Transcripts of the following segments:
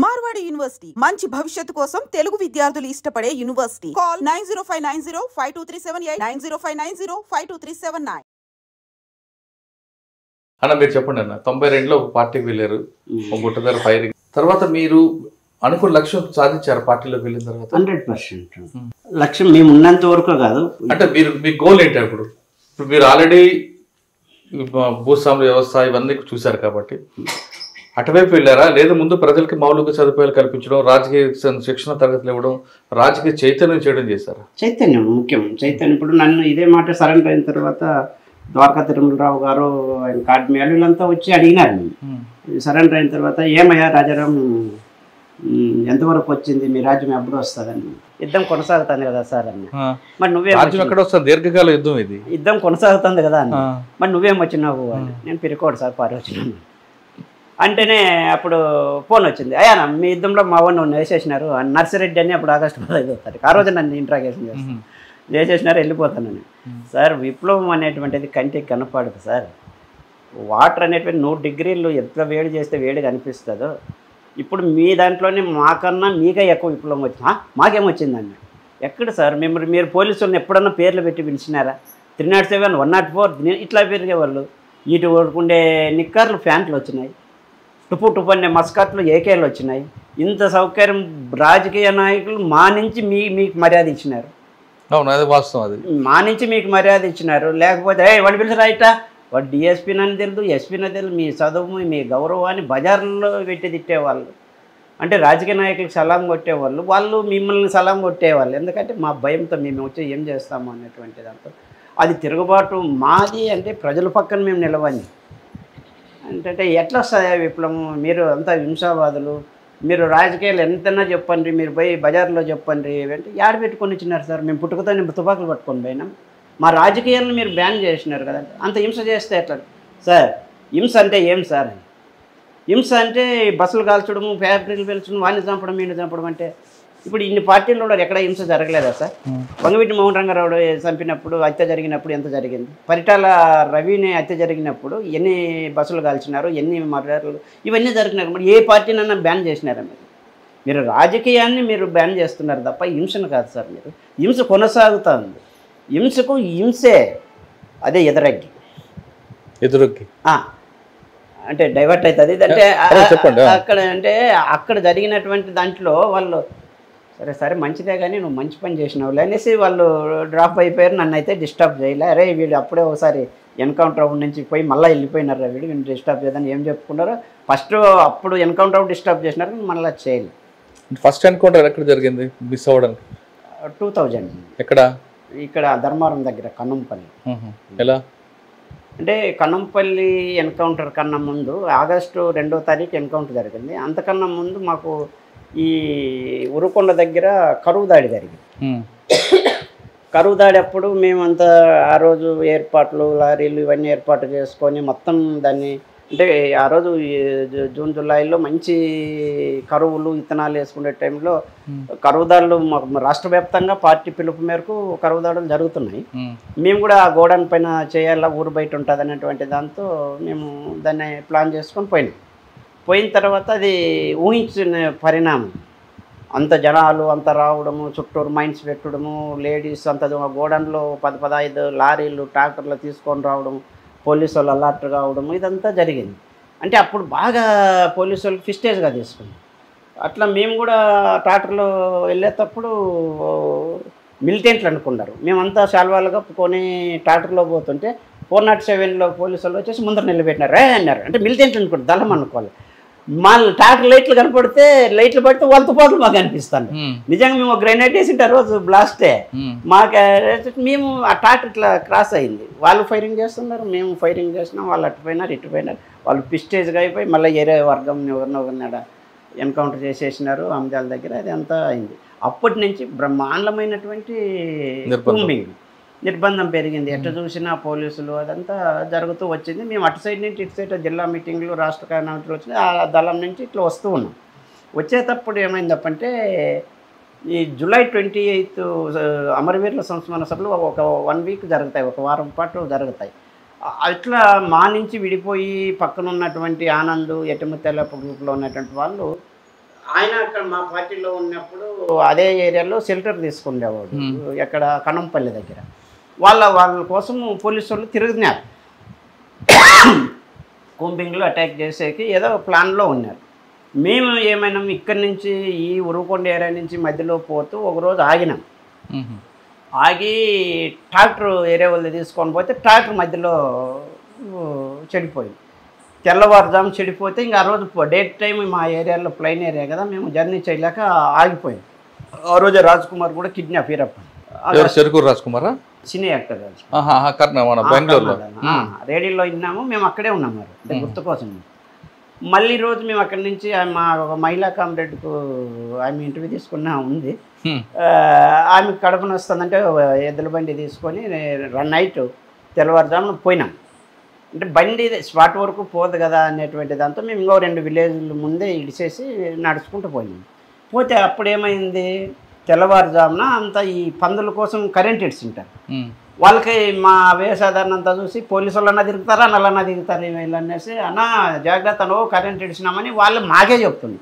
Marwadi university మంచి భవిష్యత్తు కోసం తెలుగు విద్యార్థులు ఇష్టపడే యూనివర్సిటీ. కాల్ 9059052378 9059052379. అన్న మీరు చెప్పండి అన్న, 92లో ఒక పార్టీకి వెళ్ళారు, ఒక గుట్టధర ఫైరింగ్ తర్వాత మీరు అనుకున్న లక్ష్యం సాధించారు పార్టీలోకి వెళ్ళిన తర్వాత? 100% లక్ష్యం మేము ఉన్నంత వరకు కాదు. అంటే మీరు మీ గోల్ ఏంటి? ఇప్పుడు మీరు ఆల్రెడీ భూస్వామ్య వ్యవస్థ ఇవన్నీ చూశారు కాబట్టి అటువైపు వెళ్ళారా, లేదా ముందు ప్రజలకి మౌలిక సదుపాయాలు కల్పించడం, రాజకీయ శిక్షణ తరగతులు ఇవ్వడం, రాజకీయ చైతన్యం చేయడం చేశారా? చైతన్యం ముఖ్యం. చైతన్యం ఇప్పుడు నన్ను ఇదే మాట సరెండర్ అయిన తర్వాత ద్వారకా తిరుమలరావు గారు, ఆయన కాడ్మేలు వీళ్ళంతా వచ్చి అడిగినారు నేను సరెండర్ అయిన తర్వాత, ఏమయ్యా రాజారాం ఎంతవరకు వచ్చింది, మీ రాజ్యం ఎప్పుడు వస్తుందని. యుద్ధం కొనసాగుతుంది కదా సార్ అన్న. మరి నువ్వే ఎక్కడ వస్తుంది? దీర్ఘకాల యుద్ధం ఇది, యుద్ధం కొనసాగుతుంది కదా అన్న. మరి నువ్వేం వచ్చినావు అని. నేను పిరికోడు సార్ పారి వచ్చినాను అంటేనే అప్పుడు ఫోన్ వచ్చింది, అయ్యా మీ యుద్ధంలో మా వాడిని వేసేసినారు నర్సిరెడ్డి అని. అప్పుడు ఆగస్టు 15వ తారీఖు ఆ రోజు నన్ను ఇంట్రాగేషన్ చేస్తాను, చేసేసినారు, వెళ్ళిపోతానని. సార్ విప్లవం అనేటువంటిది కంటికి కనపడదు సార్. వాటర్ అనేటువంటి 100 డిగ్రీలు ఎంత వేడి చేస్తే వేడిగా అనిపిస్తుందో, ఇప్పుడు మీ దాంట్లోనే మాకన్నా మీకే ఎక్కువ విప్లవం వచ్చింది. మాకేమొచ్చిందండి? ఎక్కడ సార్ మీరు పోలీసులను ఎప్పుడన్నా పేర్లు పెట్టి పిలిచినారా? 307, 104 ఇట్లా పెరిగేవాళ్ళు. ఇటు ఉండే నిక్కర్లు ప్యాంట్లు వచ్చినాయి, టుపు అనే మస్కట్లు ఏకేలు వచ్చినాయి. ఇంత సౌకర్యం రాజకీయ నాయకులు మా నుంచి మీకు మర్యాద ఇచ్చినారు. అవును, అది వాస్తవం. అది మా నుంచి మీకు మర్యాద ఇచ్చినారు. లేకపోతే వాడు పిలిచి రైట, వాడు డిఎస్పీని అని తెలుదు, ఎస్పీని తెలుదు, మీ చదువు మీ గౌరవాన్ని బజార్లో పెట్టి తిట్టేవాళ్ళు. అంటే రాజకీయ నాయకులకు సలాం కొట్టేవాళ్ళు, వాళ్ళు మిమ్మల్ని సలాం కొట్టేవాళ్ళు. ఎందుకంటే మా భయంతో మేము వచ్చి ఏం చేస్తాము అనేటువంటి దాంతో అది తిరుగుబాటు మాది. అంటే ప్రజల పక్కన మేము నిలవండి అంటే ఎట్లా వస్తుంది విప్లవం? మీరు అంతా హింసావాదులు, మీరు రాజకీయాలు ఎంతైనా చెప్పండి, మీరు పోయి బజార్లో చెప్పండి అంటే యాడ పెట్టుకొని ఇచ్చినారు సార్. మేము పుట్టుకతో తుపాకులు పట్టుకొని పోయినాం, మా రాజకీయాలను మీరు బ్యాన్ చేసినారు కదండి. అంత హింస చేస్తే ఎట్లా సార్? హింస అంటే ఏం సార్? హింస అంటే బస్సులు కాల్చడము, ఫ్యాక్టరీలు పెంచడం, వాడిని చంపడం, వీడిని చంపడం. అంటే ఇప్పుడు ఇన్ని పార్టీల్లో ఎక్కడ హింస జరగలేదా సార్? వంగవీటి మోహన్ రంగారావు చంపినప్పుడు, హత్య జరిగినప్పుడు ఎంత జరిగింది? పరిటాల రవిని హత్య జరిగినప్పుడు ఎన్ని బస్సులు కాల్చినారు, ఎన్ని మర్డర్లు, ఇవన్నీ జరిగినారు. మరి ఏ పార్టీనన్నా బ్యాన్ చేసినారా? మీరు రాజకీయాన్ని మీరు బ్యాన్ చేస్తున్నారు తప్ప హింసను కాదు సార్. మీరు హింస కొనసాగుతూ ఉంది. హింసకు హింసే అదే ఎదురగ్గి అంటే డైవర్ట్ అవుతుంది. అంటే అక్కడ అంటే అక్కడ జరిగినటువంటి దాంట్లో వాళ్ళు సరే మంచిదే కానీ నువ్వు మంచి పని చేసినావు అనేసి వాళ్ళు డ్రాప్ అయిపోయారు. నన్ను అయితే డిస్టర్బ్ చేయలే. అరే వీళ్ళు అప్పుడే ఒకసారి ఎన్కౌంటర్ అవుట్ నుంచి పోయి మళ్ళీ వెళ్ళిపోయినారు, వీళ్ళు డిస్టర్బ్ చేద్దని ఏం చెప్పుకున్నారో. ఫస్ట్ అప్పుడు ఎన్కౌంటర్ అవుట్ డిస్టర్బ్ చేసినారు, మళ్ళీ చేయలేదు. ఫస్ట్ ఎన్కౌంటర్ ఎక్కడ జరిగింది మిస్ అవ్వడానికి? 2000 ఎక్కడ? ఇక్కడ ధర్మవరం దగ్గర కన్నంపల్లి. ఎలా అంటే కన్నంపల్లి ఎన్కౌంటర్ కన్నా ముందు ఆగస్టు 2వ తారీఖు ఎన్కౌంటర్ జరిగింది. అంతకన్నా ముందు మాకు ఈ ఉరుకొండ దగ్గర కరువు దాడి జరిగింది. కరువు దాడి అప్పుడు మేమంతా ఆ రోజు ఏర్పాట్లు, లారీలు ఇవన్నీ ఏర్పాటు చేసుకొని మొత్తం దాన్ని అంటే ఆ రోజు జూన్ జూలైలో మంచి కరువులు విత్తనాలు వేసుకునే టైంలో కరువుదాడులు రాష్ట్ర వ్యాప్తంగా పార్టీ పిలుపు మేరకు కరువుదాడులు జరుగుతున్నాయి. మేము కూడా ఆ గోడౌన్ పైన చేయాలా, ఊరు బయట ఉంటుంది అనేటువంటి దాంతో మేము దాన్ని ప్లాన్ చేసుకొని పోయిన తర్వాత అది ఊహించిన పరిణామం. అంత జనాలు అంత రావడము, చుట్టూరు మైండ్స్ పెట్టడము, లేడీస్ అంత గోడౌన్లో 10-15 లారీలు ట్రాక్టర్లు తీసుకొని రావడం, పోలీసు వాళ్ళు అలర్ట్ కావడము, ఇదంతా జరిగింది. అంటే అప్పుడు బాగా పోలీసు వాళ్ళు ఫిస్టేజ్గా తీసుకున్నాం. అట్లా మేము కూడా ట్రాక్టర్లో వెళ్ళేటప్పుడు మిలిటెంట్లు అనుకున్నారు. మేమంతా శాల్వాలు కప్పుకొని ట్రాక్టర్లో పోతుంటే 407లో పోలీసు వాళ్ళు వచ్చేసి ముందర నిలబెట్టినారు అన్నారు. అంటే మిలిటెంట్లు అనుకుంటారు, దళం అనుకోవాలి. మా ట్రాక్టర్ లైట్లు కనపడితే లైట్లు పడితే వాళ్ళ తుపాకులు మాకు అనిపిస్తాను. నిజంగా మేము గ్రెనేడ్ వేసింటే ఆ రోజు బ్లాస్టే మాకు. మేము ఆ ట్రాక్టర్ ఇట్లా క్రాస్ అయింది, వాళ్ళు ఫైరింగ్ చేస్తున్నారు, మేము ఫైరింగ్ చేస్తున్నాం. వాళ్ళు అటుపోయినారు ఇటుపోయినారు, వాళ్ళు పిస్టేజ్గా అయిపోయి మళ్ళీ ఏరే వర్గం ఎవరినొకరినాడ ఎన్కౌంటర్ చేసేసినారు అంజాల దగ్గర. అది అంతా అయింది. అప్పటి నుంచి బ్రహ్మాండమైనటువంటి నిర్బంధం పెరిగింది. ఎట్లా చూసినా పోలీసులు అదంతా జరుగుతూ వచ్చింది. మేము అటు సైడ్ నుంచి ఇటు సైడ్ జిల్లా మీటింగ్లు, రాష్ట్ర కమిటీలు వచ్చినాయి. ఆ దళం నుంచి ఇట్లా వస్తూ ఉన్నాం. వచ్చేటప్పుడు ఏమైందప్పంటే ఈ జూలై 28 అమరవీరుల సంస్మరణ సభలు ఒక 1 వీక్ జరుగుతాయి, ఒక వారం పాటు జరుగుతాయి. అట్లా మా నుంచి విడిపోయి పక్కన ఉన్నటువంటి ఆనంద్ ఎటముతెలప గ్రూప్లో ఉన్నటువంటి వాళ్ళు ఆయన అక్కడ మా పార్టీలో ఉన్నప్పుడు అదే ఏరియాలో షెల్టర్ తీసుకునేవాడు ఎక్కడ కనంపల్లి దగ్గర. వాళ్ళ కోసం పోలీసు వాళ్ళు తిరుగుతున్నారు, కుంబింగ్లో అటాక్ చేసేకి ఏదో ప్లాన్లో ఉన్నారు. మేము ఏమైనా ఇక్కడి నుంచి ఈ ఉరుకొండ ఏరియా నుంచి మధ్యలో పోతూ ఒకరోజు ఆగినాం. ఆగి ట్రాక్టర్ ఏరియా వాళ్ళు తీసుకొని పోతే ట్రాక్టర్ మధ్యలో చెడిపోయింది. తెల్లవారుజాము చెడిపోతే ఇంకా ఆ రోజు డేట్ టైం మా ఏరియాలో ప్లైన్ ఏరియా కదా, మేము జర్నీ చేయలేక ఆగిపోయింది. ఆ రోజే రాజ్ కుమార్ కూడా కిడ్నాప్ హీరప్ప. చెరుకూరు రాజ్ కుమారా? సినీ యాక్టర్ బెంగళూరులో రేడియోలో విన్నాము, మేము అక్కడే ఉన్నాం మరి అంటే గుర్తు కోసం. మళ్ళీ రోజు మేము అక్కడి నుంచి మా ఒక మహిళా కామ్రేడ్కు ఆమె ఇంటర్వ్యూ తీసుకున్నా ఉంది. ఆమె కడుపున వస్తుందంటే ఎద్దుల బండి తీసుకొని నైట్ తెల్లవారుజామున పోయినాం. అంటే బండి స్పాట్ వరకు పోదు కదా అనేటువంటి దాంతో మేము ఇంకో 2 విలేజ్ల ముందే ఇడిచేసి నడుచుకుంటూ పోయినాం. పోతే అప్పుడేమైంది, తెల్లవారుజామున అంతా ఈ పందుల కోసం కరెంట్ ఇడ్చుంటారు. వాళ్ళకి మా వేసాధారణ అంతా చూసి పోలీసు వాళ్ళన్నా తిరుగుతారా నల్లన్నా తిరుగుతారు వీళ్ళు అనేసి, అన్న జాగ్రత్తలో కరెంట్ ఇడిచినామని వాళ్ళు మాకే చెప్తుంది.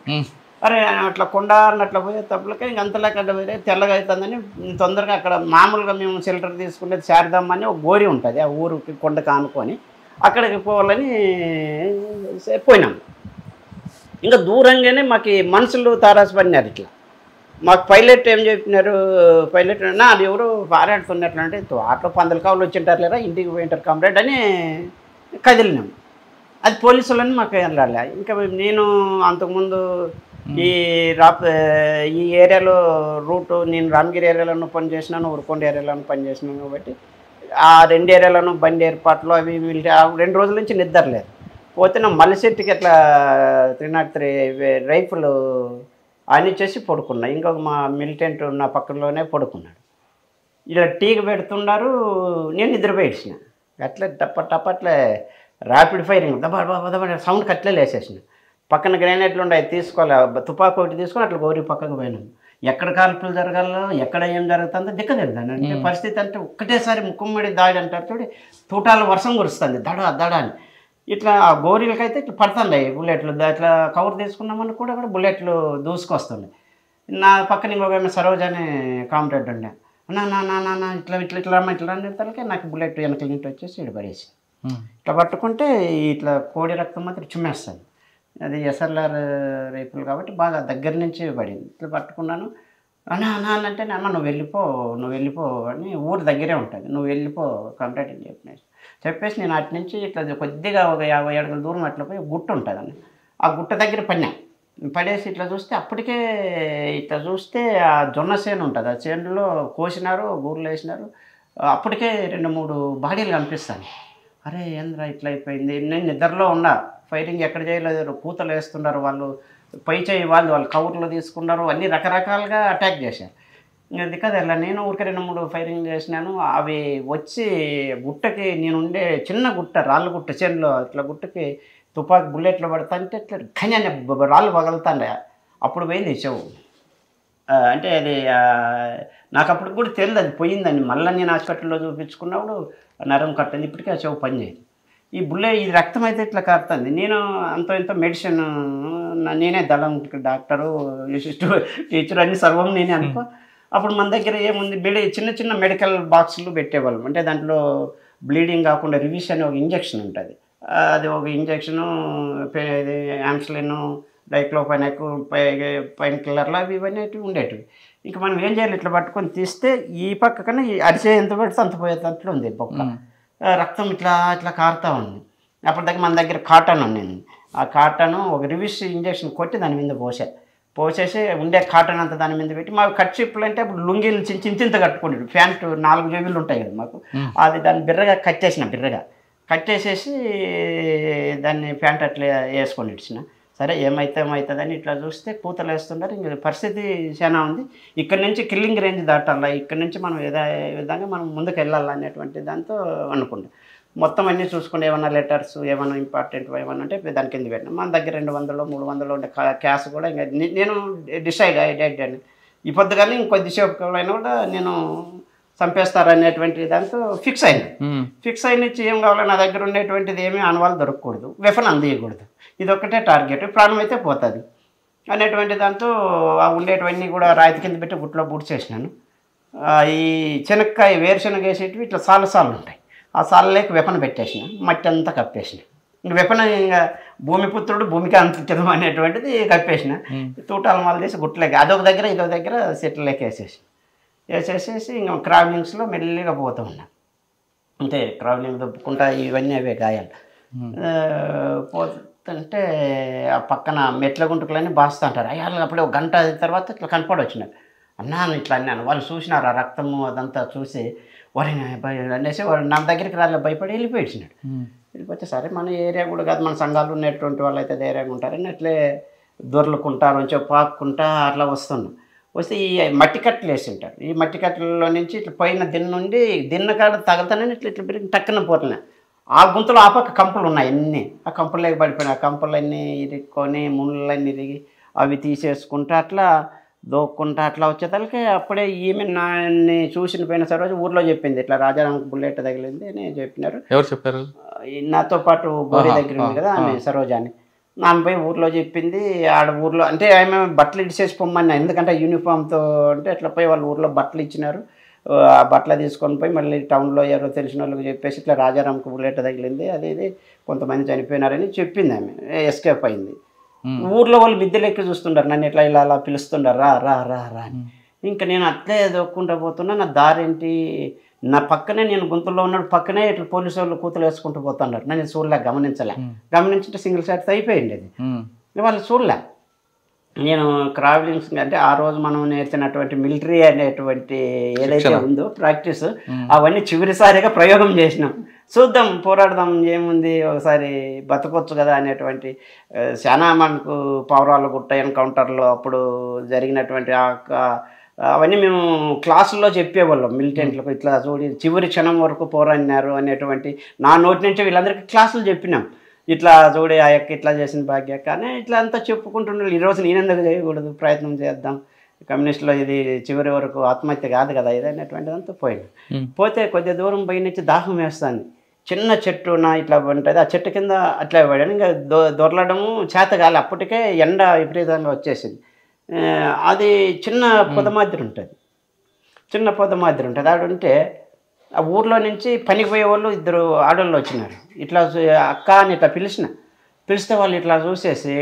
అరే అట్లా కొండ అట్లా పోయే తప్పులకే ఇంక అంతలేక పోతే తెల్లగా అవుతుందని తొందరగా అక్కడ మామూలుగా మేము షెల్టర్ తీసుకునేది శారదమ్మ అని ఒక గోరి ఉంటుంది, ఆ ఊరికి కొండకు ఆనుకొని అక్కడికి పోవాలని పోయినాం. ఇంకా దూరంగానే మాకు మనుషులు తారాసపడినారు. ఇట్లా మాకు పైలట్ ఏం చెప్పినారు, పైలట్ నా అది ఎవరు పారాడుతున్నట్లు అంటే ఆటో పందల కావులు వచ్చింటారు లేదా ఇంటికి పోయింటారు కామ్రేడ్ అని కదిలినాం. అది పోలీసులని మాకు వెళ్ళాలి. ఇంకా నేను అంతకుముందు ఈ ఏరియాలో రూటు నేను రామగిరి ఏరియాలోనూ పనిచేసినాను, ఉరుకొండ ఏరియాలోనూ పనిచేసినాను కాబట్టి ఆ 2 ఏరియాలోనూ బండి ఏర్పాట్లు అవి 2 రోజుల నుంచి నిద్రలేదు. పోతే నా మల్లిశెట్టికి అట్లా 303 రైఫుల్ అని చేసి పడుకున్నా. ఇంకొక మా మిలిటెంట్ నా పక్కనలోనే పడుకున్నాడు. ఇలా టీకి పెడుతున్నారు, నేను నిద్రపోయిన అట్లా టప్పట్లే ర్యాపిడ్ ఫైరింగ్ దబా సౌండ్కి అట్లే లేసేసిన. పక్కన గ్రెనేడ్లు ఉన్నాయి, తీసుకోవాలి తుపాకు ఒకటి తీసుకొని అట్లా గౌరీ పక్కకు పోయినాను. ఎక్కడ కాల్పులు జరగాలో ఎక్కడ ఏం జరుగుతుందో దిక్కదిద్దాను. అంటే పరిస్థితి అంటే ఒక్కటేసారి ముక్కుమ్మడి దాడి అంటారు చూడి, తూటాల వర్షం కురుస్తుంది దడ అని. ఇట్లా గోరీలకైతే ఇట్లా పడుతున్నాయి బుల్లెట్లు. ఇట్లా కవర్ తీసుకున్నామని కూడా బుల్లెట్లు దూసుకొస్తున్నాయి. నా పక్కన ఇంకొక సరోజ అనే కామ్రేడ్ ఉండే, నా ఇట్లా అనేసరికి నాకు బుల్లెట్ వెనకల నుంచి వచ్చేసి ఇటు పడేసి ఇట్లా పట్టుకుంటే ఇట్లా కోడి రక్తం మాత్రం చుమ్మేస్తాను. అది ఎస్ఎల్ఆర్ రైఫుల్ కాబట్టి బాగా దగ్గర నుంచి పడింది. ఇట్లా పట్టుకున్నాను. అన్న అంటే అమ్మ నువ్వు వెళ్ళిపో అని ఊరు దగ్గరే ఉంటుంది, నువ్వు వెళ్ళిపో కంప్లీట్ అని చెప్పేసి నేను అటు నుంచి ఇట్లా కొద్దిగా ఒక 50 అడుగుల దూరం అట్లా పోయి గుట్ట ఉంటుందని ఆ గుట్ట దగ్గర పడేసి ఇట్లా చూస్తే అప్పటికే ఇట్లా చూస్తే ఆ జొన్న చేను ఉంటుంది, ఆ చేనులో కోసినారు, గూర్లు వేసినారు. అప్పటికే 2-3 బాడీలు కనిపిస్తాను. అరే ఏంద్రా ఇట్లా అయిపోయింది. నేను నిద్రలో ఉన్నా, ఫైరింగ్ ఎక్కడ చేయలేదు, పూతలు వేస్తున్నారు వాళ్ళు, పై చేయి వాళ్ళు కవర్లో తీసుకున్నారు, అన్నీ రకరకాలుగా అటాక్ చేశారు. అది కదా ఇలా నేను ఊరికే 2-3 ఫైరింగ్ చేసినాను. అవి వచ్చి గుట్టకి నేనుండే చిన్న గుట్ట రాళ్ళ గుట్ట చేనులో ఇట్లా గుట్టకి తుపాకి బుల్లెట్లు పడతాంటే ఇట్లా ఖన్యాన్ని రాళ్ళు పగలుతాండే. అప్పుడు పోయింది చెవు. అంటే అది నాకు అప్పుడు కూడా తెలియదు అది పోయిందని. మళ్ళీ నేను హాస్పిటల్లో చూపించుకున్నప్పుడు నరం కట్టింది, ఇప్పటికీ ఆ చెవు పని చేయదు. ఈ రక్తం అయితే ఇట్లా కారుతుంది. నేను ఎంతో మెడిసిన్ నేనే దళం డాక్టరు టీచర్ అన్ని సర్వం నేనే అనుకో. అప్పుడు మన దగ్గర ఏముంది చిన్న మెడికల్ బాక్సులు పెట్టేవాళ్ళం. అంటే దాంట్లో బ్లీడింగ్ కాకుండా రివిష్ అనే ఒక ఇంజక్షన్ ఉంటుంది. అది ఒక ఇంజక్షను, ఇది యాంప్సిలిన్, డైక్లోఫెనాక్, పైన్ కిల్లర్లు అవి ఇవన్నీ ఉండేటివి. ఇంకా మనం ఏం చేయాలి, ఇట్లా పట్టుకొని తీస్తే ఈ పక్క కన్నా అరిచే ఎంత పెడితే అంత పోయేటట్లు ఉంది బొక్క. రక్తం ఇట్లా కారుతూ ఉంది. అప్పటిదాకా మన దగ్గర కాటన్ ఉండింది. ఆ కాటను ఒక రివిష్ ఇంజక్షన్ కొట్టి దాని మీద పోసేసి ఉండే కాటన్ అంతా దాని మీద పెట్టి, మాకు కట్ షిప్లు అంటే అప్పుడు లుంగీలు చింత కట్టుకుంటాడు, ప్యాంట్ 4 జేబులు ఉంటాయి కదా మాకు, అది దాన్ని బిర్రగా కట్టేసేసి దాన్ని ప్యాంట్ అట్లా వేసుకొని ఇచ్చిన. సరే ఏమవుతుందని ఇట్లా చూస్తే పూతలు వేస్తున్నారు. ఇంక పరిస్థితి చాలా ఉంది. ఇక్కడ నుంచి కిల్లింగ్ రేంజ్ దాటాలా, ఇక్కడ నుంచి మనం విధంగా మనం ముందుకు వెళ్ళాలనేటువంటి దాంతో అనుకుంటాం. మొత్తం అన్నీ చూసుకుంటే ఏమన్నా లెటర్స్ ఏమన్నా ఇంపార్టెంట్ ఏమన్నా అంటే దాని కింద పెట్టినా. మన దగ్గర 200-300 ఉండే క్యాష్ కూడా ఇంకా నేను డిసైడ్ అయ్యాను. ఈ పొద్దుగానే ఇంకొద్దిసేపు అయినా కూడా నేను చంపేస్తారు అనేటువంటి దాంతో ఫిక్స్ అయినా. ఫిక్స్ అయిన ఏం కావాలి, నా దగ్గర ఉండేటువంటిది ఏమీ ఆనవాళ్ళు దొరకకూడదు, వెపన్ అందజేయకూడదు, ఇది ఒక్కటే టార్గెట్, ప్రాణం అయితే పోతుంది అనేటువంటి దాంతో ఆ ఉండేటివన్నీ కూడా రాయితీ కింద పెట్టి గుట్లో బూట్ చేసినాను. ఈ శనక్కాయ వేరుశనగ వేసేటివి ఇట్లా సాలు ఉంటాయి, ఆ సాలలోకి వెపన్ పెట్టేసిన, మట్టి అంతా కప్పేసిన. ఇంక వెపన్ ఇంకా భూమిపుత్రుడు భూమికి అంతించడం అనేటువంటిది కప్పేసిన. తూటాలు మాలు చేసి గుట్లేక అదొక దగ్గర ఇదొక దగ్గర సెట్లకి వేసేసి ఇంకా క్రావెలింగ్స్లో మెల్లిగా పోతూ ఉన్నాను. అంటే క్రావెలింగ్ దొప్పుకుంటా ఇవన్నీ అవే గాయాలు పోతుంటే ఆ పక్కన మెట్ల గుంటుకులన్నీ బాస్తూ ఉంటారు. అయ్యాలు అప్పుడే ఒక గంట తర్వాత ఇట్లా కనపడొచ్చినారు. అన్నాను ఇట్లా అన్నాను, వాళ్ళు చూసినారు ఆ రక్తము అదంతా చూసి వారిని అనేసి వాడు నా దగ్గరికి రాలే భయపడి వెళ్ళిపోయినాడు. వెళ్ళిపోతే సరే మన ఏరియా కూడా కాదు, మన సంఘాలు ఉన్నటువంటి వాళ్ళు అయితే ధైర్యంగా ఉంటారని అట్లే దొర్లుకుంటారు కొంచెం పాక్కుంటా అట్లా వస్తున్నాం. వస్తే ఈ మట్టి కట్టలు వేసి ఉంటారు, ఈ మట్టి కట్టలలో నుంచి ఇట్లా పైన నుండి కాడ తగలుతానని ఇట్లా ఇట్లా పెరిగి టక్కున పోతున్నాయి. ఆ గుంతలో ఆ పక్క కంపులు ఉన్నాయి అన్నీ, ఆ కంపులకి పడిపోయినాయి. ఆ కంపులన్నీ ఇరుక్కొని ముళ్ళన్నీ ఇరిగి అవి తీసేసుకుంటా అట్లా దోక్కుంటా అట్లా వచ్చేతలకి అప్పుడే ఈమె నాన్ని చూసిన పోయిన సరోజు ఊర్లో చెప్పింది, ఇట్లా రాజారాంకి బుల్లెట్ తగిలింది అని చెప్పినారు. ఎవరు చెప్పారు? నాతో పాటు గోరి దగ్గర ఉంది కదా ఆమె సరోజాని, నాన్న పోయి ఊర్లో చెప్పింది. ఆడ ఊర్లో అంటే ఆమె బట్టలు ఇడిచేసి పొమ్మన్నా, ఎందుకంటే యూనిఫామ్తో అంటే అట్లా పోయి వాళ్ళ ఊర్లో బట్టలు ఇచ్చినారు. ఆ బట్టలు తీసుకొని పోయి మళ్ళీ టౌన్లో ఎవరో తెలిసిన వాళ్ళకి చెప్పేసి ఇట్లా రాజారాంకి బుల్లెట్ తగిలింది, అది ఇది కొంతమంది చనిపోయినారని చెప్పింది. ఆమె ఎస్కేప్ అయింది. ఊర్లో వాళ్ళు మిద్దెలు ఎక్కి చూస్తుంటారు, నన్ను ఇట్లా ఇలా అలా పిలుస్తుంటారు, రా రా రా రా అని. ఇంకా నేను అట్లే దొక్కుంటా పోతున్నా, నా దారేంటి నా పక్కనే నేను గుంతల్లో ఉన్నాడు, పక్కనే ఇట్లా పోలీసు వాళ్ళు కూతులు వేసుకుంటూ పోతున్నారు. నేను చూడలే, గమనించుంటే సింగిల్ షాట్ అయిపోయింది. అది వాళ్ళు చూడలే. నేను క్రావెలింగ్స్ అంటే ఆ రోజు మనం నేర్చినటువంటి మిలిటరీ అనేటువంటి ఏదైతే ఉందో ప్రాక్టీస్, అవన్నీ చివరిసారిగా ప్రయోగం చేసినాం. చూద్దాం, పోరాడదాం, ఏముంది, ఒకసారి బతకొచ్చు కదా అనేటువంటి చాలా మనకు పౌరాల గుట్ట ఎన్కౌంటర్లో అప్పుడు జరిగినటువంటి అవన్నీ మేము క్లాసుల్లో చెప్పేవాళ్ళం మిలిటెంట్లకు. ఇట్లా చూడి చివరి క్షణం వరకు పోరాడినారు అనేటువంటి నా నోటి నుంచి వీళ్ళందరికీ క్లాసులు చెప్పినాం. ఇట్లా చూడే ఆ యొక్క ఇట్లా చేసిన భాగ్య కానీ ఇట్లా అంతా చెప్పుకుంటున్నారు. ఈరోజు నేనెందుకు చేయకూడదు, ప్రయత్నం చేద్దాం, కమ్యూనిస్టులో ఇది చివరి వరకు ఆత్మహత్య కాదు కదా ఇది అనేటువంటిది అంతా పోయింది. పోతే కొద్ది దూరం పోయి నుంచి దాహం వేస్తుంది. చిన్న చెట్టు నా ఇట్లా ఉంటుంది, ఆ చెట్టు కింద అట్లా పడాను. ఇంకా దొరలడము చేత కాలి, అప్పటికే ఎండ విపరీతంగా వచ్చేసింది. అది చిన్న పొద మాదిరి ఉంటుంది, ఆడుంటే ఆ ఊర్లో నుంచి పనికి పోయే వాళ్ళు ఇద్దరు ఆడవాళ్ళు వచ్చినారు. ఇట్లా అక్క అని ఇట్లా పిలిస్తే వాళ్ళు ఇట్లా చూసేసి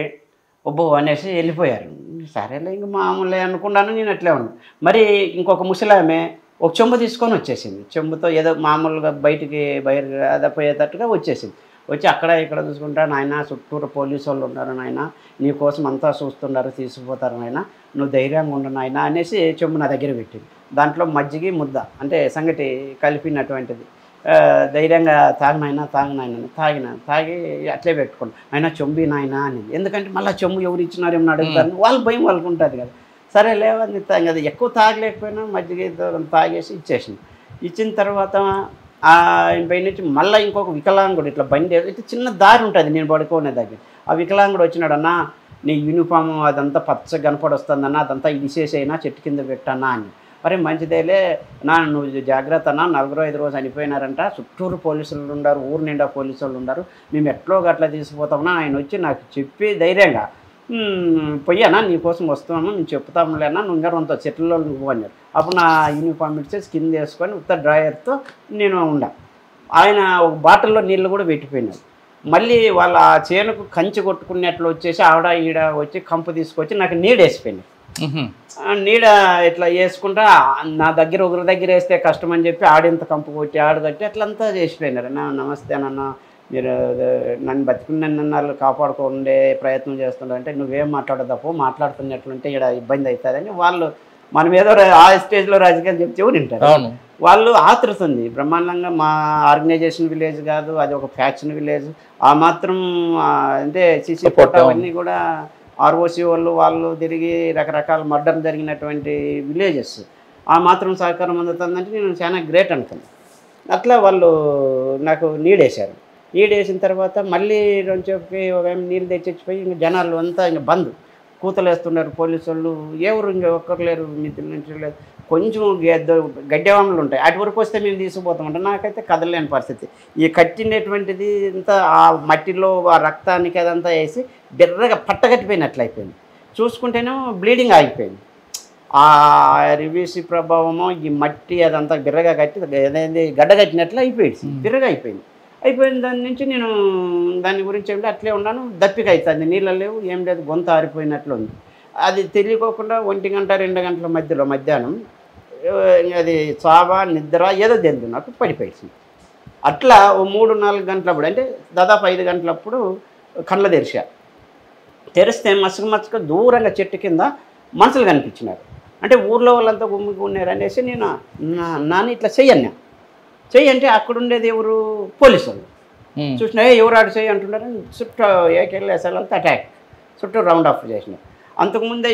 ఒబ్బో అనేసి వెళ్ళిపోయారు. సరేలే ఇంక మామూలే అనుకున్నాను నేను, అట్లే ఉన్నాను. మరి ఇంకొక ముసలామె ఒక చెంబు తీసుకొని వచ్చేసింది. చెంబుతో ఏదో మామూలుగా బయటికి పోయేటట్టుగా వచ్చేసింది. వచ్చి అక్కడ ఇక్కడ చూసుకుంటా, నాయన చుట్టూరు పోలీసు వాళ్ళు ఉన్నారు నాయన, నీ కోసం అంతా చూస్తున్నారు, తీసుకుపోతారు నాయన, నువ్వు ధైర్యంగా ఉండు నాయన అనేసి చెంబు నా దగ్గర పెట్టింది. దాంట్లో మజ్జిగి ముద్ద అంటే సంగటి కలిపినటువంటిది. ధైర్యంగా తాగినాయన తాగి అట్లే పెట్టుకోండి ఆయన చెంబి నాయన అనేది. ఎందుకంటే మళ్ళీ చెంబు ఎవరు ఇచ్చినారేమో అడుగుతారు, వాళ్ళ భయం వాళ్ళకు ఉంటుంది కదా. సరే లేవని కదా, ఎక్కువ తాగలేకపోయినా మజ్జిగ తాగేసి ఇచ్చేసింది. ఇచ్చిన తర్వాత పై నుంచి మళ్ళీ ఇంకొక వికలాంగుడు ఇట్లా బండి ఇట్లా చిన్న దారి ఉంటుంది నేను పడుకోనే దగ్గర. ఆ వికలాంగుడు వచ్చినాడు, అన్నా నీ యూనిఫామ్ అదంతా పచ్చగా కనపడొస్తుందన్నా, అదంతా ఇడిసేసైనా చెట్టు కింద పెట్టన్నా అని. మరి మంచిదేలే నా, నువ్వు జాగ్రత్త అన్నా, 4-5 రోజు చనిపోయినారంట, చుట్టూరు పోలీసులు ఉన్నారు, ఊరు నిండా పోలీసు వాళ్ళు ఉన్నారు, మేము ఎట్లో గట్లా తీసుకుపోతామన్నా. ఆయన వచ్చి నాకు చెప్పి ధైర్యంగా పోయానా నీకోసం వస్తున్నాము, మేము చెప్తాములేనా, నువ్వు ఇంకా కొంత చెట్లలో నువ్వు అన్నారు. అప్పుడు నా యూనిఫామ్ ఇచ్చేసి కింద వేసుకొని ఉత్త డ్రాయర్తో నేను ఉండా. ఆయన ఒక బాటిల్లో నీళ్ళు కూడా పెట్టిపోయినారు. మళ్ళీ వాళ్ళ ఆ చేనుకు కంచి కొట్టుకున్నట్లు వచ్చేసి ఆవిడ ఈడ వచ్చి కంపు తీసుకొచ్చి నాకు నీడేసిపోయినాయి. నీడ ఇట్లా వేసుకుంటా నా దగ్గర ఒకరి దగ్గర వేస్తే కష్టం అని చెప్పి ఆడింత కంపు కొట్టి ఆడగట్టి అట్లంతా చేసిపోయినారు. నమస్తే నాన్న, మీరు నన్ను బతికున్నన్నాళ్ళు కాపాడుకుండే ప్రయత్నం చేస్తున్నారు అంటే నువ్వేం మాట్లాడదప్పు, మాట్లాడుతున్నట్లుంటే ఇక్కడ ఇబ్బంది అవుతుందని వాళ్ళు మనం ఏదో ఆ స్టేజ్లో రాజకీయాలు చెప్తే వింటారు. వాళ్ళు ఆతృతుంది బ్రహ్మాండంగా. మా ఆర్గనైజేషన్ విలేజ్ కాదు, అది ఒక ఫ్యాక్షన్ విలేజ్. ఆ మాత్రం అంటే సిసి కోట అవన్నీ కూడా ఆర్ఓసి వాళ్ళు తిరిగి రకరకాల మర్డర్ జరిగినటువంటి విలేజెస్. ఆ మాత్రం సహకారం అందుతుందంటే నేను చాలా గ్రేట్ అనుకున్నాను. అట్లా వాళ్ళు నాకు నీడేశారు. నీడేసిన తర్వాత మళ్ళీ రోజుకి ఒక నీళ్ళు తెచ్చిపోయి ఇంక జనాలు అంతా ఇంక బంద్ కూతలు వేస్తున్నారు పోలీసు వాళ్ళు. ఎవరు ఇంక ఒక్కరు లేరు, మిత్రుల నుంచి లేదు. కొంచెం గడ్డవాములు ఉంటాయి, అటు వరకు వస్తే మేము తీసుకుపోతామంటే నాకైతే కదలలేని పరిస్థితి. ఈ కట్టినటువంటిది అంతా ఆ మట్టిలో ఆ రక్తానికి అదంతా వేసి బిర్రగా పట్టగట్టిపోయినట్లు అయిపోయింది. చూసుకుంటేనేమో బ్లీడింగ్ ఆగిపోయింది. ఆ రివీసి ప్రభావము ఈ మట్టి అదంతా బిర్రగా కట్టి అదేంటి గడ్డ కట్టినట్లు అయిపోయింది, బిర్రగా అయిపోయింది. అయిపోయిన దాని నుంచి నేను దాని గురించి ఏమిటి అట్లే ఉన్నాను. దప్పిక అవుతుంది, నీళ్ళు లేవు, ఏం లేదు, గొంత ఆరిపోయినట్లు ఉంది. అది తెలియకోకుండా 1 గంట 2 గంటల మధ్యలో మధ్యాహ్నం అది చావా నిద్ర ఏదో తెలియదు నాకు పడిపోయింది. అట్లా ఓ 3-4 గంటలప్పుడు అంటే దాదాపు 5 గంటలప్పుడు కళ్ళ తెరిస్తే మసక దూరంగా చెట్టు కింద మనుషులు కనిపించినారు. అంటే ఊర్లో వాళ్ళంతా గుమ్ముకున్నారు అనేసి నేను నాన్న ఇట్లా చెయ్యను అంటే అక్కడ ఉండేది ఎవరు, పోలీసు వాళ్ళు. చూసినా ఎవరు ఆడు చెయ్యి అంటున్నారు. చుట్టూ ఏకెళ్ళేసాలంతా అటాక్, చుట్టూ రౌండ్ ఆఫ్ చేసినారు. అంతకుముందే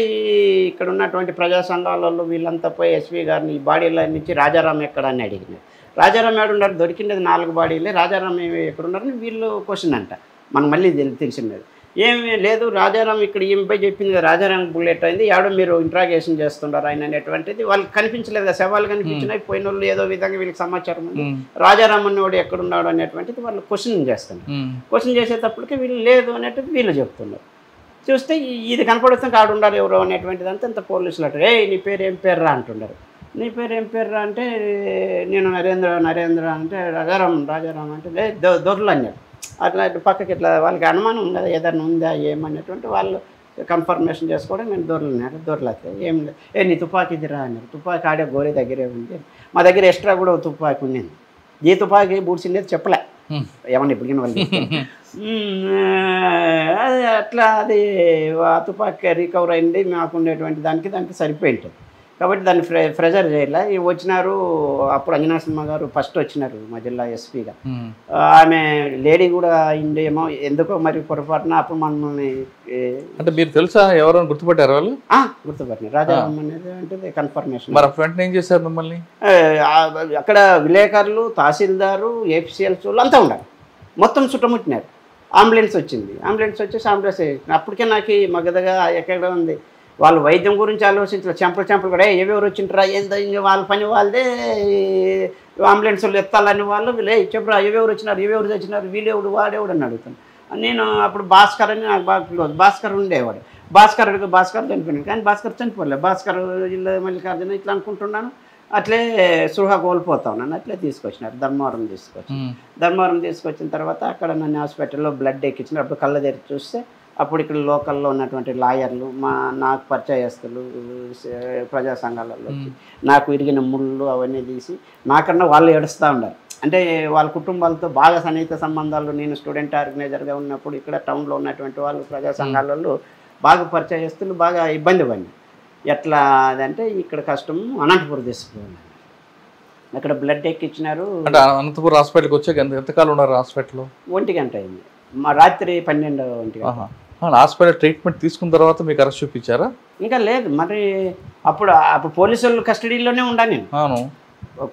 ఇక్కడ ఉన్నటువంటి ప్రజా సంఘాలలో వీళ్ళంతా పోయి ఎస్పీ గారిని ఈ బాడీల నుంచి రాజారాం ఎక్కడ అని అడిగినారు. రాజారాం ఏడున్నారు, దొరికినది 4 బాడీలే, రాజారాం ఎక్కడున్నారని వీళ్ళు క్వశ్చన్ అంట. మనకు మళ్ళీ తెలిసినది ఏమీ లేదు, రాజారాం ఇక్కడ ఈమెపై చెప్పింది కదా, రాజారాం బుల్లెట్ అయింది, ఎవడో మీరు ఇంట్రాగేషన్ చేస్తున్నారు ఆయన అనేటువంటిది. వాళ్ళకి కనిపించలేదు కదా, శవాలు కనిపించినాయి, పోయిన వాళ్ళు ఏదో విధంగా వీళ్ళకి సమాచారం ఉంది. రాజారాం అన్నవాడు ఎక్కడున్నాడు అనేటువంటిది వాళ్ళు క్వశ్చన్ చేస్తున్నారు. క్వశ్చన్ చేసేటప్పటికి వీళ్ళు లేదు అనేటువంటిది వీళ్ళు చెప్తున్నారు. చూస్తే ఇది కనపడుతుంది కాడు ఉండాలి ఎవరో అనేటువంటిది అంతా పోలీసులు అంటారు. నీ పేరు ఏం పేర్రా అంటున్నారు. నీ పేరు ఏం పేర్రా అంటే నేను నరేంద్ర అంటే రాజారాం అంటే దొరలు అన్నాడు. అట్లా పక్కకి ఇట్లా వాళ్ళకి అనుమానం ఉంది కదా ఏదైనా ఉందా ఏమనేటువంటి వాళ్ళు కన్ఫర్మేషన్ చేసుకోవడం. నేను దొరలతే ఏం లేదు, నీ తుపాకీ ఇదిరా అన్నారు. తుపాకీ ఆడే గోరీ దగ్గరే ఉంది, మా దగ్గర ఎక్స్ట్రా కూడా తుపాకీ ఉంది. ఏ తుపాకీ బూడ్చిండేది చెప్పలే, ఏమన్నా ఇప్పటికైనా వాళ్ళు అది అట్లా అది ఆ తుపాకీ రికవర్ అయింది. మాకు ఉండేటువంటి దానికి సరిపోయింటుంది కాబట్టి దాన్ని ప్రెజర్ చేయలే. వచ్చినారు అప్పుడు అంజనా సినిమా గారు ఫస్ట్ వచ్చినారు మా జిల్లా ఎస్పీగా. ఆమె లేడీ కూడా అయిందేమో ఎందుకో మరి పొరపాటున అప్పుడు మనల్ని అంటే మీరు తెలుసా ఎవరైనా గుర్తుపట్టారు వాళ్ళు? గుర్తుపట్టినారు. రాజారాం అనేది అంటే కన్ఫర్మేషన్. మరి ఫ్రంట్ ఏం చేశారు మిమ్మల్ని? అక్కడ విలేకరులు, తహసీల్దారు, ఏపీసీఎల్స్ వాళ్ళు అంతా ఉన్నారు, మొత్తం చుట్టముట్టినారు. అంబులెన్స్ వచ్చింది, అంబులెన్స్ వచ్చేసి అంబులెన్స్ అప్పటికే నాకు మగదగా ఎక్కడ ఉంది. వాళ్ళు వైద్యం గురించి ఆలోచించారు, చెంపలు కూడా ఎవరెవరు వచ్చింటారా ఏందో ఇంకా వాళ్ళ పని వాళ్ళదే. అంబులెన్స్లు ఎత్తాలని వాళ్ళు వీళ్ళు చెప్పరా ఎవరెవరు వచ్చినారు వీళ్ళెవడు వాడేవాడు అని అడుగుతాను. నేను అప్పుడు భాస్కర్ అని నాకు బాగా క్లోజ్, భాస్కర్ ఉండేవాడు. భాస్కర్ చనిపోయినాడు, కానీ భాస్కర్ చనిపోలేదు. భాస్కర్ మల్లికార్జున ఇట్లా అనుకుంటున్నాను. అట్లే సృహ కోల్పోతా ఉన్నాను. అట్లే తీసుకొచ్చినారు, ధర్మవరం తీసుకొచ్చిన తర్వాత అక్కడ నన్ను హాస్పిటల్లో బ్లడ్ ఎక్కించినారు. అప్పుడు కళ్ళ తెరిచి చూస్తే అప్పుడు ఇక్కడ లోకల్లో ఉన్నటువంటి లాయర్లు, నాకు పరిచయస్తులు, ప్రజా సంఘాలలో నాకు ఇరిగిన ముళ్ళు అవన్నీ తీసి నాకన్నా వాళ్ళు ఏడుస్తూ ఉన్నారు. అంటే వాళ్ళ కుటుంబాలతో బాగా సన్నిహిత సంబంధాలు, నేను స్టూడెంట్ ఆర్గనైజర్గా ఉన్నప్పుడు ఇక్కడ టౌన్లో ఉన్నటువంటి వాళ్ళు ప్రజా సంఘాలలో బాగా పరిచయస్తులు, బాగా ఇబ్బంది పడింది. ఎట్లా అదంటే ఇక్కడ కష్టము అనంతపురం తీసుకుపోయినారు. అక్కడ బ్లడ్ ఎక్కించినారు. అంటే అనంతపురం హాస్పిటల్కి వచ్చాక ఎంతకాలం ఉన్నారు హాస్పిటల్లో? 1 గంట అయింది, మా రాత్రి 12 హాస్పిటల్ ట్రీట్మెంట్ తీసుకున్న తర్వాత మీకు అరెస్ట్ చూపించారా? ఇంకా లేదు, మరి అప్పుడు పోలీసుల కస్టడీలోనే ఉండా నేను.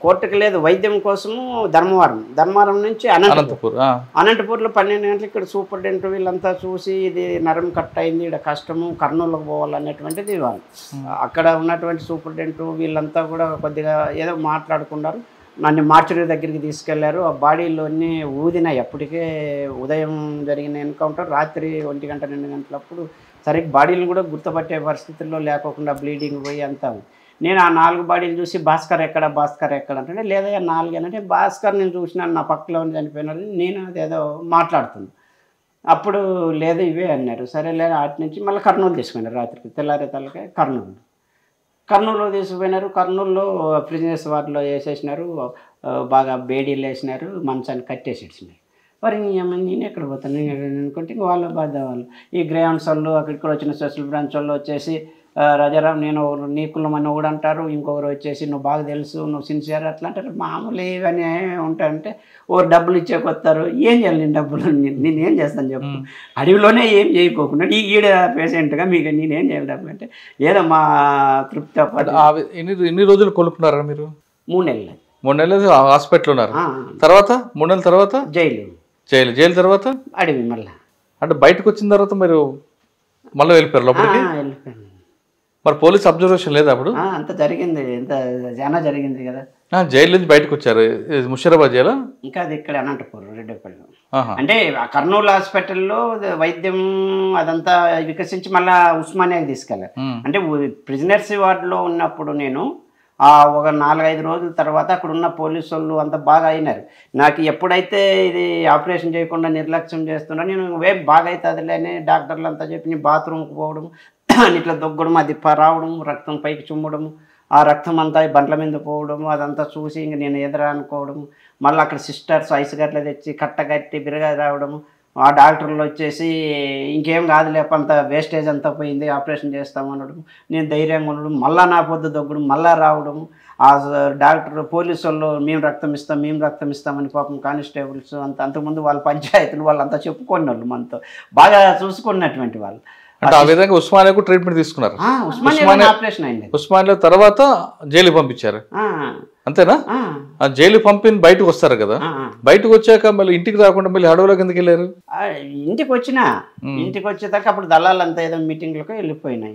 కోర్టుకు లేదు, వైద్యం కోసము ధర్మవరం నుంచి అనంతపూర్లో 12 గంటలు ఇక్కడ సూపరింటెండెంట్ వీళ్ళంతా చూసి ఇది నరం కట్ అయింది, ఇక్కడ కష్టము, కర్నూలుకు పోవాలనేటువంటిది వాళ్ళు. అక్కడ ఉన్నటువంటి సూపరింటెండెంట్ వీళ్ళంతా కూడా కొద్దిగా ఏదో మాట్లాడుకున్నారు. నన్ను మార్చురీ దగ్గరికి తీసుకెళ్లారు. ఆ బాడీలోని ఊదినాయి. అప్పటికే ఉదయం జరిగిన ఎన్కౌంటర్ రాత్రి 1 గంట 2 గంటలప్పుడు సరిగ్గా బాడీలు కూడా గుర్తుపట్టే పరిస్థితుల్లో లేకోకుండా బ్లీడింగ్ పోయి అంతా. నేను ఆ 4 బాడీలు చూసి భాస్కర్ ఎక్కడ అంటే లేదా 4 అంటే భాస్కర్ నేను చూసినాను, నా పక్కలో చనిపోయినారు, నేను అదేదో మాట్లాడుతున్నాను. అప్పుడు లేదు ఇవే అన్నారు. సరే లేదు, అటు నుంచి మళ్ళీ కర్నూలు తీసుకున్నారు. రాత్రికి తెల్లారే తలకే కర్నూలులో తీసుకుపోయినారు. కర్నూలులో ప్రిజనర్స్ వార్డులో వేసేసినారు, బాగా బేడీలు వేసినారు, మంచాన్ని కట్టేసి ఇచ్చినారు. మరి నేను ఎక్కడ పోతాను అనుకుంటే ఇంక వాళ్ళ బాధ వాళ్ళు. ఈ గ్రేహన్స్ వాళ్ళు అక్కడికి వచ్చిన స్పెషల్ బ్రాంచ్ వాళ్ళు వచ్చేసి రాజారాం నేను నీ కులం అని ఒకడు అంటారు, ఇంకొకరు వచ్చేసి నువ్వు బాగా తెలుసు, నువ్వు సిన్సియర్ అట్లా అంటారు. మామూలు ఇవన్నీ ఉంటాయంటే ఓరు డబ్బులు ఇచ్చేకొస్తారు. ఏం చేయాలి నేను డబ్బులు, నేను ఏం చేస్తాను చెప్పు, అడవిలోనే ఏం చేయకోకుండా ఈడ పేషెంట్గా మీకు నేనేం చేయాలి డబ్బులు అంటే ఏదో మా తృప్తి. ఎన్ని రోజులు కొనుక్కున్నారా మీరు? 3 నెలలు. 3 నెలలు హాస్పిటల్ ఉన్నారు. తర్వాత 3 నెలల తర్వాత జైలు తర్వాత అడవి. మళ్ళీ అంటే బయటకు వచ్చిన తర్వాత మీరు మళ్ళీ వెళ్ళిపోయారు లోపలికి? వెళ్ళిపోయాను. మరి పోలీస్ అబ్జర్వేషన్ లేదా అప్పుడు? అంత జరిగింది, ఎంత చాలా జరిగింది కదా. జైలు నుంచి బయటకు వచ్చారు, ముషీరాబాద్ జైలా? ఇంకా అది ఇక్కడ అనంతపురం రెడ్డిపల్లి. అంటే కర్నూలు హాస్పిటల్లో వైద్యం అదంతా వికసించి మళ్ళీ ఉస్మానియాకి తీసుకెళ్ళారు. అంటే ప్రిజనర్స్ వార్డులో ఉన్నప్పుడు నేను ఒక 4-5 రోజుల తర్వాత అక్కడ ఉన్న పోలీసు వాళ్ళు అంతా బాగా అయినారు. నాకు ఎప్పుడైతే ఇది ఆపరేషన్ చేయకుండా నిర్లక్ష్యం చేస్తున్నా నేను బాగా అవుతుందిలే అని డాక్టర్లు అంతా చెప్పి బాత్రూమ్కి పోవడం, ఇట్లా దొగ్గడం, అది రావడం, రక్తం పైకి చుమ్మడం, ఆ రక్తం అంతా బండ్ల మీద పోవడం, అదంతా చూసి ఇంక నేను ఎదురా అనుకోవడం. మళ్ళీ అక్కడ సిస్టర్స్ ఐస్ గట్ల తెచ్చి కట్టగట్టి బిరగా రావడం. ఆ డాక్టర్లు వచ్చేసి ఇంకేం కాదులే, అంత వేస్టేజ్ అంతా పోయింది, ఆపరేషన్ చేస్తామనడం. నేను ధైర్యంగా ఉండడం, మళ్ళీ నా పొద్దు దొగ్గడం, మళ్ళీ రావడం. ఆ డాక్టర్ పోలీసు వాళ్ళు మేము రక్తం ఇస్తామని పాపం కానిస్టేబుల్స్ అంతకుముందు వాళ్ళ పంచాయతీలు వాళ్ళంతా చెప్పుకునే వాళ్ళు, మనతో బాగా చూసుకున్నటువంటి వాళ్ళు. అంటే ఆ విధంగా ఉస్మానియాకు ట్రీట్మెంట్ తీసుకున్నారు. ఉస్మానియా తర్వాత జైలు పంపించారు అంతేనా? ఆ జైలు పంపిన బయటకు వస్తారు కదా, బయటకు వచ్చాక మళ్ళీ ఇంటికి రాకుండా మళ్ళీ అడవులోకి ఎందుకు వెళ్ళారు? ఇంటికి వచ్చేదాకా అప్పుడు దళాలంతా ఏదో మీటింగ్లకు వెళ్ళిపోయినాయి.